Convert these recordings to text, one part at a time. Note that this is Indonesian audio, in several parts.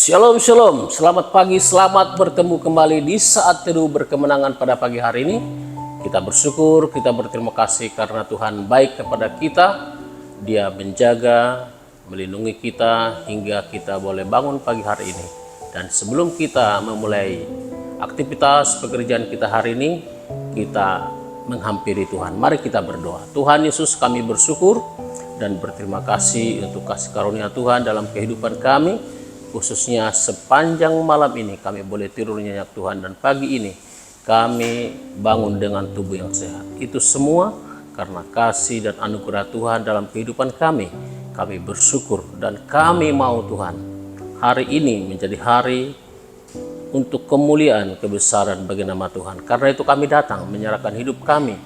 Shalom, shalom. Selamat pagi, selamat bertemu kembali di saat teduh berkemenangan pada pagi hari ini. Kita bersyukur, kita berterima kasih karena Tuhan baik kepada kita. Dia menjaga, melindungi kita hingga kita boleh bangun pagi hari ini. Dan sebelum kita memulai aktivitas pekerjaan kita hari ini, kita menghampiri Tuhan. Mari kita berdoa. Tuhan Yesus, kami bersyukur dan berterima kasih untuk kasih karunia Tuhan dalam kehidupan kami. Khususnya sepanjang malam ini kami boleh tidur nyenyak Tuhan, dan pagi ini kami bangun dengan tubuh yang sehat. Itu semua karena kasih dan anugerah Tuhan dalam kehidupan kami. Kami bersyukur dan kami mau Tuhan hari ini menjadi hari untuk kemuliaan kebesaran bagi nama Tuhan. Karena itu kami datang menyerahkan hidup kami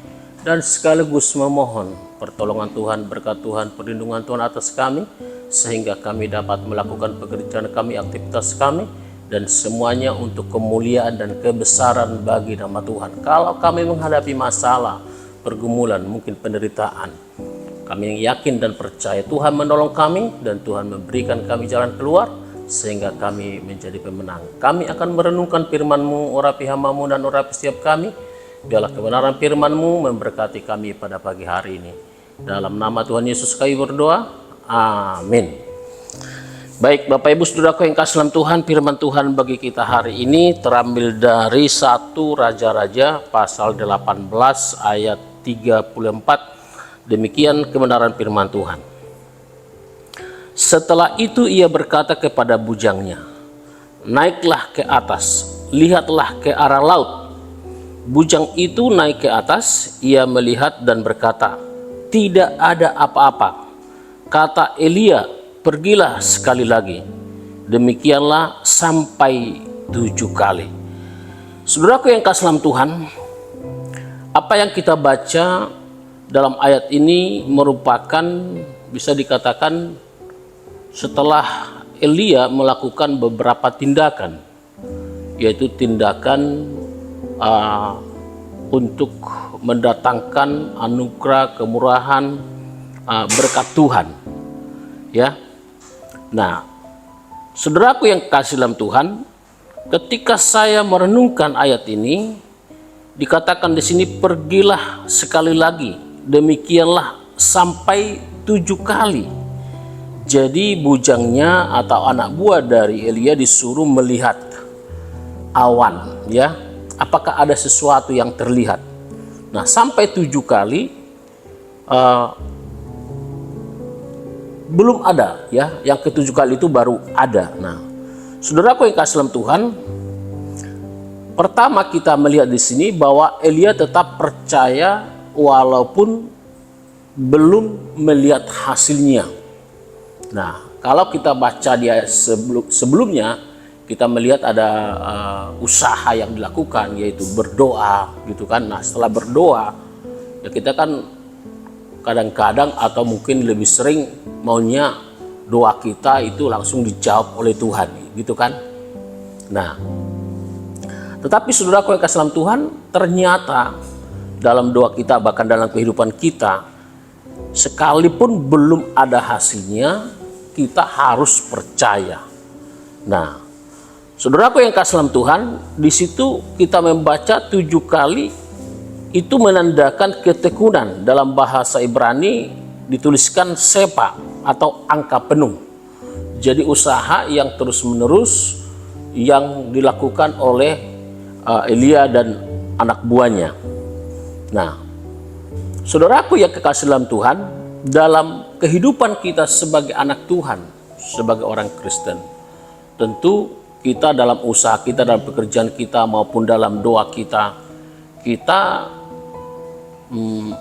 dan sekaligus memohon pertolongan Tuhan, berkat Tuhan, perlindungan Tuhan atas kami, sehingga kami dapat melakukan pekerjaan kami, aktivitas kami, dan semuanya untuk kemuliaan dan kebesaran bagi nama Tuhan. Kalau kami menghadapi masalah, pergumulan, mungkin penderitaan, kami yakin dan percaya Tuhan menolong kami dan Tuhan memberikan kami jalan keluar sehingga kami menjadi pemenang. Kami akan merenungkan firman-Mu, urapi hamba-Mu dan urapi setiap kami. Biarlah kebenaran firman-Mu memberkati kami pada pagi hari ini. Dalam nama Tuhan Yesus kami berdoa. Amin. Baik Bapak Ibu Saudaraku yang kasih dalam Tuhan, firman Tuhan bagi kita hari ini terambil dari 1 Raja-Raja pasal 18 ayat 34. Demikian kebenaran firman Tuhan. Setelah itu ia berkata kepada bujangnya, "Naiklah ke atas, lihatlah ke arah laut." Bujang itu naik ke atas, ia melihat dan berkata, "Tidak ada apa-apa." Kata Elia, "Pergilah sekali lagi." Demikianlah sampai 7 kali. Saudaraku yang kasih dalam Tuhan, apa yang kita baca dalam ayat ini merupakan, bisa dikatakan, setelah Elia melakukan beberapa tindakan, yaitu tindakan untuk mendatangkan anugerah, kemurahan, berkat Tuhan, ya. Nah, saudaraku yang kasih dalam Tuhan, ketika saya merenungkan ayat ini, dikatakan di sini, "Pergilah sekali lagi." Demikianlah sampai 7 kali. Jadi bujangnya atau anak buah dari Elia disuruh melihat awan, ya. Apakah ada sesuatu yang terlihat? Nah, sampai 7 kali belum ada, ya. Yang ke-7 kali itu baru ada. Nah, saudaraku yang kasih dalam Tuhan, pertama kita melihat di sini bahwa Elia tetap percaya walaupun belum melihat hasilnya. Nah, kalau kita baca di ayat sebelumnya, kita melihat ada usaha yang dilakukan, yaitu berdoa, gitu kan. Nah, setelah berdoa, ya kita kan kadang-kadang atau mungkin lebih sering maunya doa kita itu langsung dijawab oleh Tuhan, gitu kan. Nah, tetapi saudaraku yang kasih dalam Tuhan, ternyata dalam doa kita, bahkan dalam kehidupan kita, sekalipun belum ada hasilnya, kita harus percaya. Nah, saudaraku yang kasih dalam Tuhan, di situ kita membaca 7 kali itu menandakan ketekunan. Dalam bahasa Ibrani dituliskan sepa atau angka penuh. Jadi usaha yang terus-menerus yang dilakukan oleh Elia dan anak buahnya. Nah, saudaraku yang kekasih dalam Tuhan, dalam kehidupan kita sebagai anak Tuhan, sebagai orang Kristen, tentu kita dalam usaha kita, dalam pekerjaan kita, maupun dalam doa kita,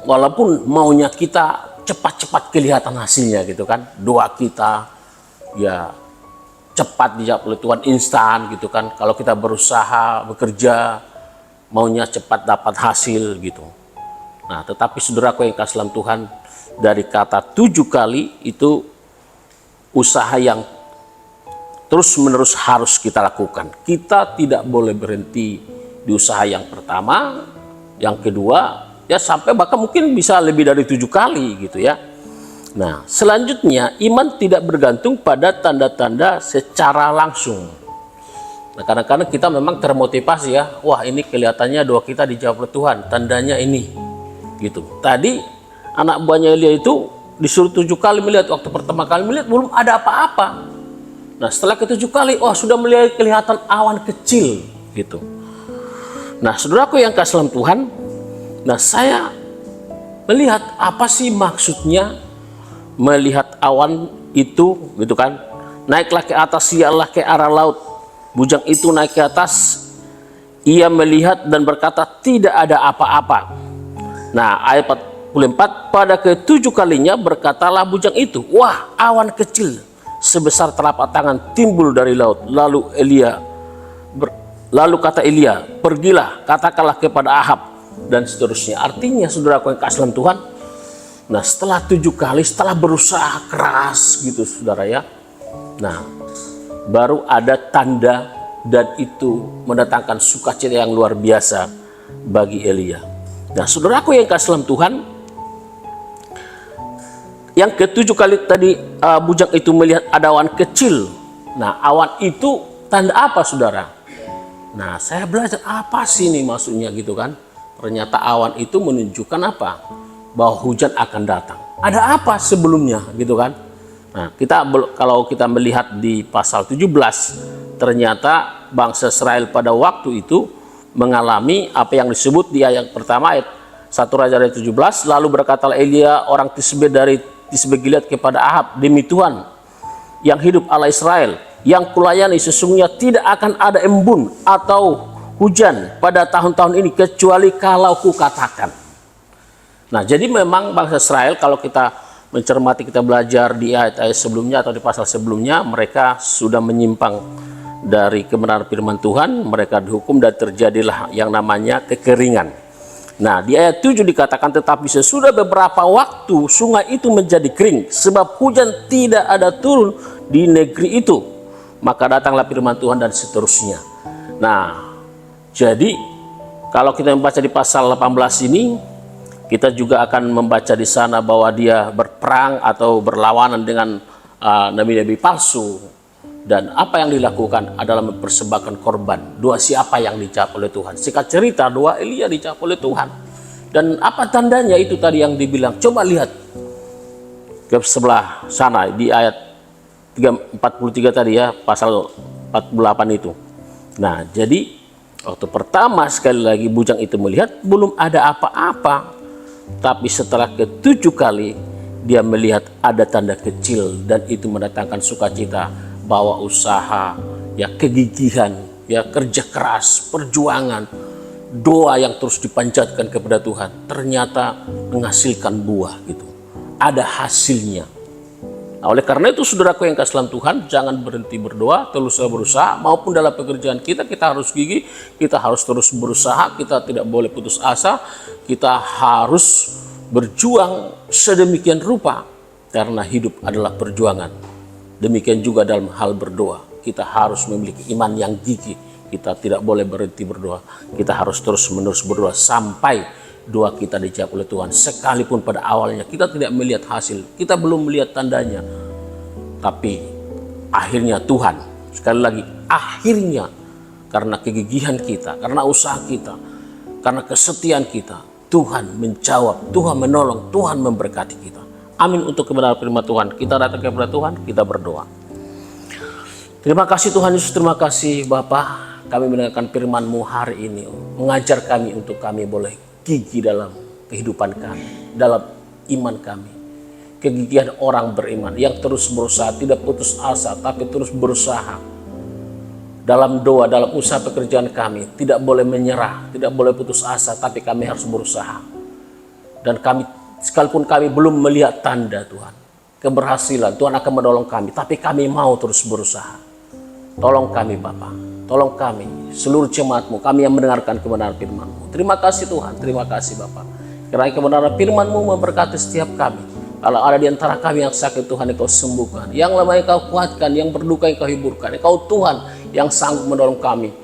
walaupun maunya kita cepat-cepat kelihatan hasilnya, gitu kan. Doa kita ya cepat dijawab oleh Tuhan, instan, gitu kan. Kalau kita berusaha, bekerja, maunya cepat dapat hasil, gitu. Nah, tetapi saudaraku yang kasih dalam Tuhan, dari kata 7 kali itu usaha yang terus-menerus harus kita lakukan. Kita tidak boleh berhenti di usaha yang pertama, yang kedua, ya sampai bahkan mungkin bisa lebih dari 7 kali, gitu ya. Nah, selanjutnya iman tidak bergantung pada tanda-tanda secara langsung. Nah, kadang-kadang kita memang termotivasi ya, wah ini kelihatannya doa kita dijawab oleh Tuhan, tandanya ini, gitu. Tadi anak buahnya Elia itu disuruh 7 kali melihat, waktu pertama kali melihat belum ada apa-apa. Nah, setelah ke-7 kali, wah sudah melihat kelihatan awan kecil, gitu. Nah, saudaraku yang kasih dalam Tuhan, nah saya melihat apa sih maksudnya melihat awan itu, gitu kan? Naiklah ke atas, ialah ke arah laut. Bujang itu naik ke atas, ia melihat dan berkata tidak ada apa-apa. Nah, ayat 44, pada ke-7 kalinya berkatalah bujang itu, wah awan kecil sebesar telapak tangan timbul dari laut. Lalu kata Elia, pergilah, katakanlah kepada Ahab, dan seterusnya. Artinya saudaraku yang kasih dalam Tuhan, nah setelah 7 kali, setelah berusaha keras gitu saudara ya, nah baru ada tanda, dan itu mendatangkan sukacita yang luar biasa bagi Elia. Nah saudaraku yang kasih dalam Tuhan, yang ke-7 kali tadi bujang itu melihat ada awan kecil. Nah awan itu tanda apa saudara? Nah saya belajar apa sih ini maksudnya gitu kan. Ternyata awan itu menunjukkan apa? Bahwa hujan akan datang. Ada apa sebelumnya gitu kan. Nah, kalau kita melihat di pasal 17, ternyata bangsa Israel pada waktu itu mengalami apa yang disebut di ayat pertama, ayat 1 Raja 17, lalu berkatalah Elia orang Tisbe dari Tisbe Gilead kepada Ahab, demi Tuhan yang hidup Allah Israel, yang kulayani, sesungguhnya tidak akan ada embun atau hujan pada tahun-tahun ini kecuali kalau kukatakan. Nah, jadi memang bangsa Israel kalau kita mencermati, kita belajar di ayat-ayat sebelumnya atau di pasal sebelumnya, mereka sudah menyimpang dari kebenaran firman Tuhan, mereka dihukum dan terjadilah yang namanya kekeringan. Nah di ayat 7 dikatakan, tetapi sesudah beberapa waktu sungai itu menjadi kering, sebab hujan tidak ada turun di negeri itu. Maka datanglah firman Tuhan dan seterusnya. Nah jadi kalau kita membaca di pasal 18 ini, kita juga akan membaca di sana bahwa dia berperang atau berlawanan dengan nabi-nabi palsu. Dan apa yang dilakukan adalah mempersembahkan korban. Doa siapa yang dijawab oleh Tuhan? Singkat cerita, doa Elia dijawab oleh Tuhan. Dan apa tandanya itu tadi yang dibilang? Coba lihat ke sebelah sana di ayat 43 tadi ya, pasal 48 itu. Nah jadi waktu pertama sekali lagi bujang itu melihat belum ada apa-apa. Tapi setelah ke-7 kali dia melihat ada tanda kecil, dan itu mendatangkan sukacita bahwa usaha, ya kegigihan, ya kerja keras, perjuangan, doa yang terus dipanjatkan kepada Tuhan ternyata menghasilkan buah gitu. Ada hasilnya. Nah, oleh karena itu saudaraku yang kasih dalam Tuhan, jangan berhenti berdoa, terus berusaha, maupun dalam pekerjaan kita harus gigih, kita harus terus berusaha, kita tidak boleh putus asa, kita harus berjuang sedemikian rupa, karena hidup adalah perjuangan. Demikian juga dalam hal berdoa, kita harus memiliki iman yang gigih, kita tidak boleh berhenti berdoa, kita harus terus menerus berdoa sampai doa kita dijawab oleh Tuhan. Sekalipun pada awalnya kita tidak melihat hasil, kita belum melihat tandanya, tapi akhirnya Tuhan, sekali lagi akhirnya, karena kegigihan kita, karena usaha kita, karena kesetiaan kita, Tuhan menjawab, Tuhan menolong, Tuhan memberkati kita. Amin untuk kebenaran firman Tuhan. Kita datang kepada Tuhan, kita berdoa. Terima kasih Tuhan Yesus, terima kasih Bapa, kami mendengarkan firman-Mu hari ini, mengajar kami untuk kami boleh gigih dalam kehidupan kami, dalam iman kami. Kegigihan orang beriman yang terus berusaha, tidak putus asa, tapi terus berusaha. Dalam doa, dalam usaha pekerjaan kami, tidak boleh menyerah, tidak boleh putus asa, tapi kami harus berusaha. Dan kami, sekalipun kami belum melihat tanda Tuhan, keberhasilan, Tuhan akan menolong kami, tapi kami mau terus berusaha. Tolong kami Bapa, tolong kami, seluruh jemaat-Mu, kami yang mendengarkan kebenaran firman-Mu. Terima kasih Tuhan, terima kasih Bapa. Kiranya kebenaran firman-Mu memberkati setiap kami. Kalau ada di antara kami yang sakit, Tuhan Engkau sembuhkan. Yang lemah Engkau kuatkan, yang berduka Engkau hiburkan. Engkau Tuhan yang sanggup menolong kami.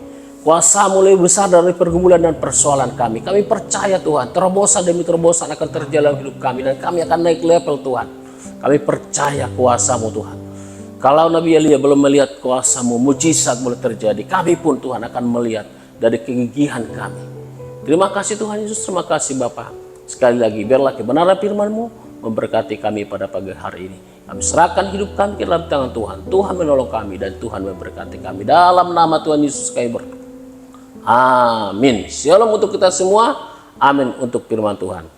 Kuasa-Mu lebih besar dari pergumulan dan persoalan kami. Kami percaya Tuhan, terobosan demi terobosan akan terjadi dalam hidup kami. Dan kami akan naik level Tuhan. Kami percaya kuasa-Mu Tuhan. Kalau Nabi Elia belum melihat kuasa-Mu, mujizat boleh terjadi, kami pun Tuhan akan melihat dari kegigihan kami. Terima kasih Tuhan Yesus, terima kasih Bapa. Sekali lagi, biarlah kebenaran firman-Mu memberkati kami pada pagi hari ini. Kami serahkan hidup kami ke dalam tangan Tuhan. Tuhan menolong kami dan Tuhan memberkati kami. Dalam nama Tuhan Yesus kami berdoa. Amin. Shalom untuk kita semua. Amin untuk firman Tuhan.